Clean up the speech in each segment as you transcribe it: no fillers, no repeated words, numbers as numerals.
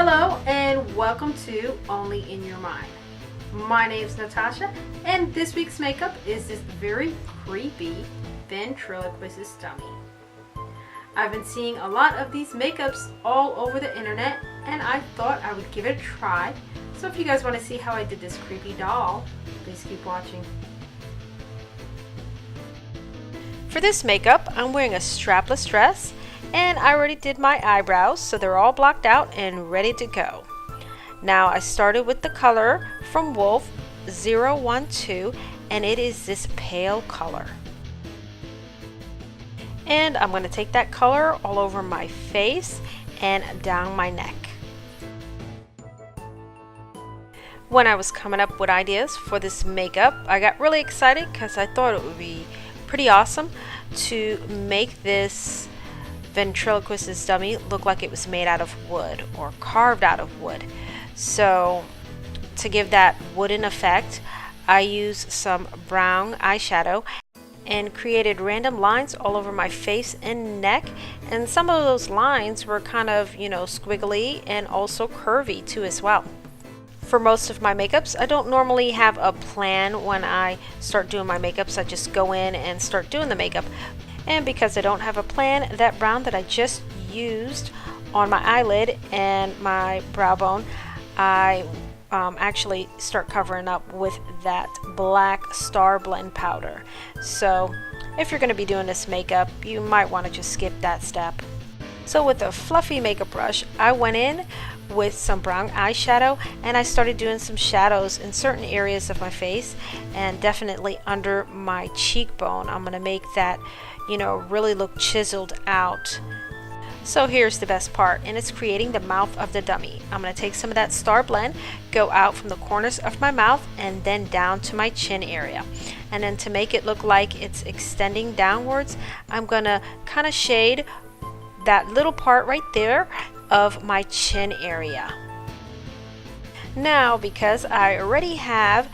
Hello and welcome to Only in Your Mind. My name's Natasha and this week's makeup is this very creepy ventriloquist dummy. I've been seeing a lot of these makeups all over the internet and I thought I would give it a try. So if you guys want to see how I did this creepy doll, please keep watching. For this makeup, I'm wearing a strapless dress and I already did my eyebrows, so they're all blocked out and ready to go. Now I started with the color from Wolfe 012 and it is this pale color. And I'm going to take that color all over my face and down my neck. When I was coming up with ideas for this makeup, I got really excited because I thought it would be pretty awesome to make this ventriloquist dummy look like it was made out of wood or carved out of wood. So to give that wooden effect, I used some brown eyeshadow and created random lines all over my face and neck, and some of those lines were kind of, squiggly and also curvy too as well. For most of my makeups, I don't normally have a plan when I start doing my makeups. I just go in and start doing the makeup. And because I don't have a plan, that brown that I just used on my eyelid and my brow bone, I actually start covering up with that black Starblend powder. So if you're going to be doing this makeup, you might want to just skip that step. So with a fluffy makeup brush, I went in with some brown eyeshadow and I started doing some shadows in certain areas of my face and definitely under my cheekbone. I'm going to make that, really look chiseled out. So here's the best part, and it's creating the mouth of the dummy. I'm going to take some of that Starblend, go out from the corners of my mouth and then down to my chin area. And then to make it look like it's extending downwards, I'm going to kind of shade that little part right there of my chin area. Now, because I already have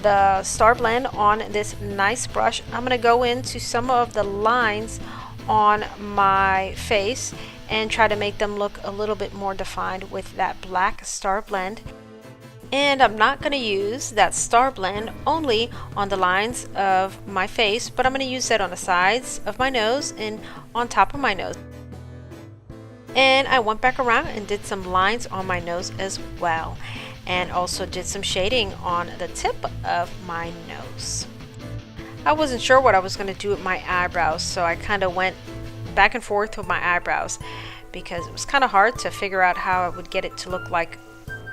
the Starblend on this nice brush, I'm going to go into some of the lines on my face and try to make them look a little bit more defined with that black Starblend. And I'm not going to use that Starblend only on the lines of my face, but I'm going to use that on the sides of my nose and on top of my nose. And I went back around and did some lines on my nose as well, and also did some shading on the tip of my nose. I wasn't sure what I was going to do with my eyebrows, so I kind of went back and forth with my eyebrows because it was kind of hard to figure out how I would get it to look like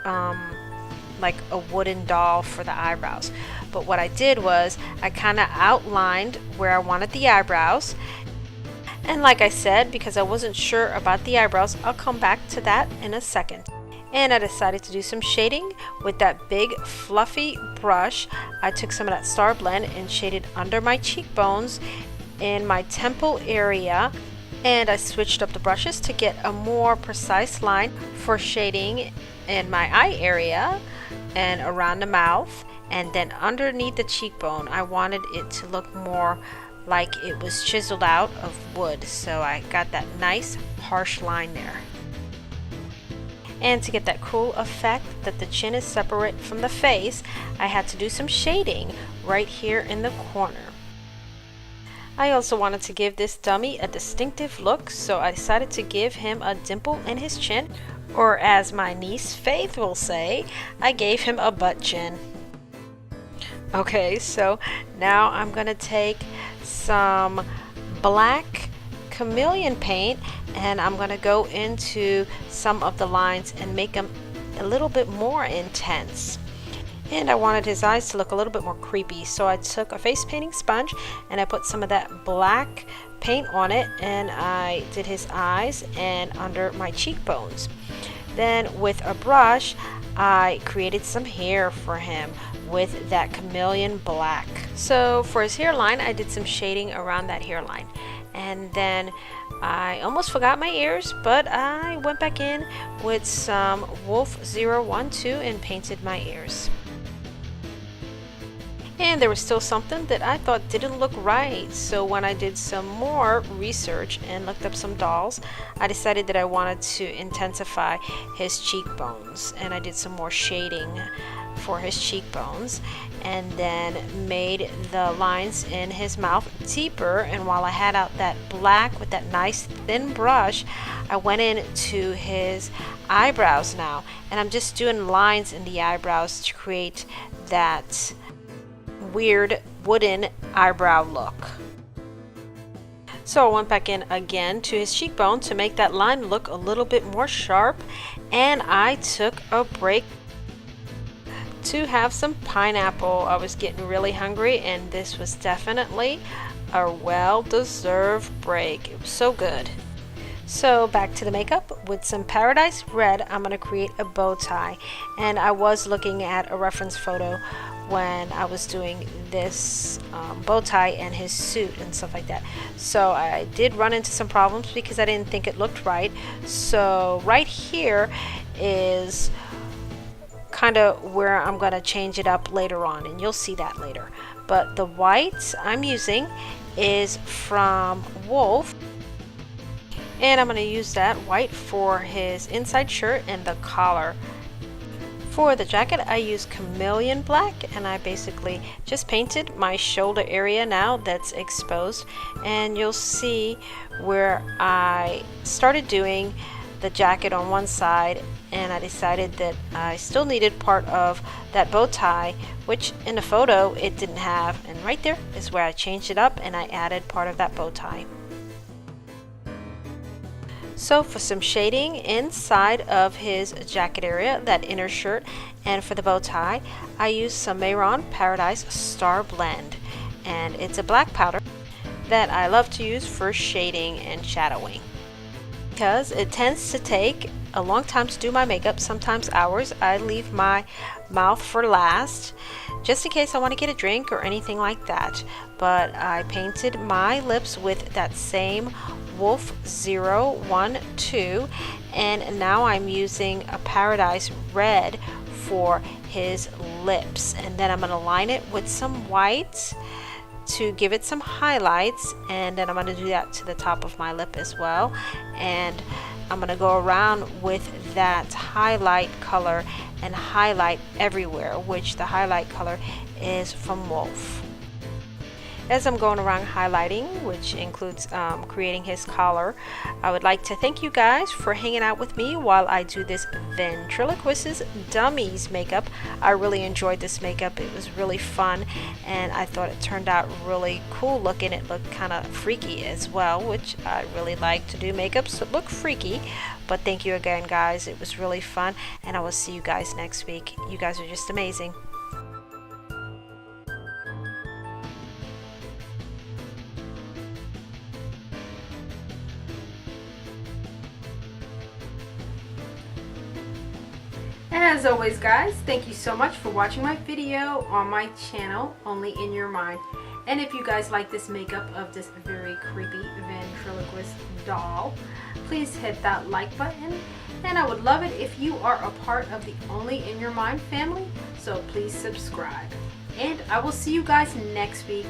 a wooden doll for the eyebrows. But what I did was I kind of outlined where I wanted the eyebrows. And like I said, because I wasn't sure about the eyebrows, I'll come back to that in a second. And I decided to do some shading with that big fluffy brush. I took some of that Starblend and shaded under my cheekbones in my temple area. And I switched up the brushes to get a more precise line for shading in my eye area and around the mouth. And then underneath the cheekbone, I wanted it to look more like it was chiseled out of wood, so I got that nice harsh line there. And to get that cool effect that the chin is separate from the face, I had to do some shading right here in the corner. I also wanted to give this dummy a distinctive look, so I decided to give him a dimple in his chin, or as my niece Faith will say, I gave him a butt chin. Okay, so now I'm going to take some black Cameleon paint and I'm going to go into some of the lines and make them a little bit more intense. And I wanted his eyes to look a little bit more creepy, so I took a face painting sponge and I put some of that black paint on it and I did his eyes and under my cheekbones. Then with a brush I created some hair for him with that Cameleon black. So for his hairline, I did some shading around that hairline. And then I almost forgot my ears, but I went back in with some Wolfe 012 and painted my ears. And there was still something that I thought didn't look right. So when I did some more research and looked up some dolls, I decided that I wanted to intensify his cheekbones. And I did some more shading for his cheekbones, and then made the lines in his mouth deeper. And while I had out that black with that nice thin brush, I went into his eyebrows now, and I'm just doing lines in the eyebrows to create that weird wooden eyebrow look. So I went back in again to his cheekbone to make that line look a little bit more sharp, and I took a break to have some pineapple. I was getting really hungry, and this was definitely a well-deserved break. It was so good. So back to the makeup. With some Paradise Red, I'm going to create a bow tie, and I was looking at a reference photo when I was doing this bow tie and his suit and stuff like that. So I did run into some problems because I didn't think it looked right. So right here is kind of where I'm going to change it up later on, and you'll see that later. But the white I'm using is from Wolfe, and I'm going to use that white for his inside shirt and the collar. For the jacket, I use Cameleon black, and I basically just painted my shoulder area now that's exposed, and you'll see where I started doing the jacket on one side, and I decided that I still needed part of that bow tie, which in the photo it didn't have, and right there is where I changed it up and I added part of that bow tie. So for some shading inside of his jacket area, that inner shirt, and for the bow tie, I used some Mehron Paradise Starblend, and it's a black powder that I love to use for shading and shadowing, because it tends to take a long time to do my makeup, sometimes hours. I leave my mouth for last just in case I want to get a drink or anything like that. But I painted my lips with that same Wolfe 012, and now I'm using a Paradise Red for his lips, and then I'm going to line it with some white to give it some highlights, and then I'm going to do that to the top of my lip as well, and I'm going to go around with that highlight color and highlight everywhere, which the highlight color is from Wolfe. As I'm going around highlighting, which includes creating his collar, I would like to thank you guys for hanging out with me while I do this Ventriloquist's Dummies makeup. I really enjoyed this makeup. It was really fun, and I thought it turned out really cool looking. It looked kind of freaky as well, which I really like to do makeups that look freaky. But thank you again, guys. It was really fun, and I will see you guys next week. You guys are just amazing. As always, guys, thank you so much for watching my video on my channel, Only in Your Mind. And if you guys like this makeup of this very creepy ventriloquist doll, please hit that like button. And I would love it if you are a part of the Only in Your Mind family, so please subscribe. And I will see you guys next week.